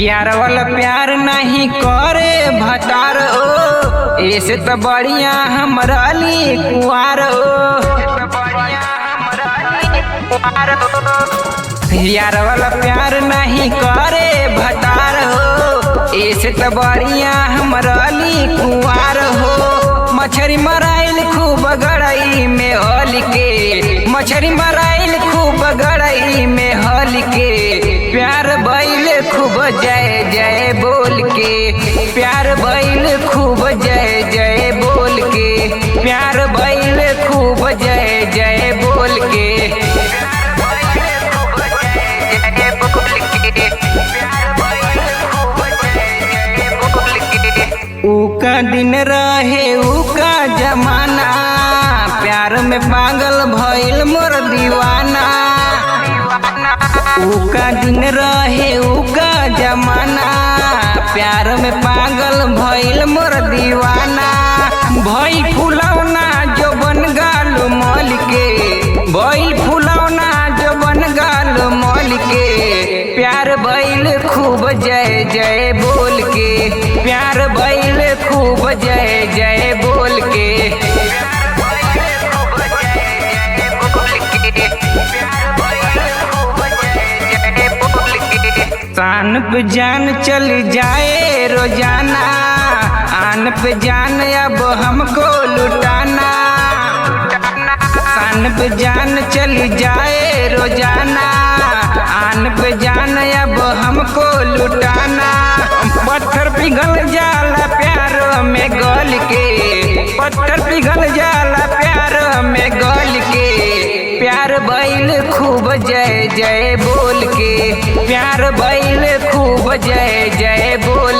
यार वाला प्यार नहीं करे भतार ओ, ऐसे तो बढ़िया हमरा ली कुआर ओ। यार वाला प्यार नहीं करे भतार हो, ऐसे तो बढ़िया हमरा ली कुआर हो। मछरी मराइल खूब गड़ई में हल के, मछरी मराइल खूब गड़ई में हल के। प्यार बैल खूब जय जय बोल के, प्यार बैल खूब जय जय बोल के, प्यार बैल खूब जय जय बोल के। उका दिन रहे उका जमाना, प्यार में पागल भइल मोर दीवाना। उका दिन रहे उका जमाना, प्यार में पागल भइल मोर दीवाना। भइल फुलौना जो बन गाल मल के, भइल फुलौना जो बन गाल मल के। प्यार बैल खूब जय जय बोल के, प्यार बैल खूब जय जय बोल के। शान पे जान चल जाए रोजाना, आन पे जान अब हमको लुटाना। शान पे जान चल जाए रोजाना, आन पे जान अब हमको लुटाना। पत्थर पिघल जाला प्यार में गल के, पत्थर पिघल जाला प्यार में गल के। प्यार बैल खूब जय जय बोल के, प्यार बैल खूब जय जय बोल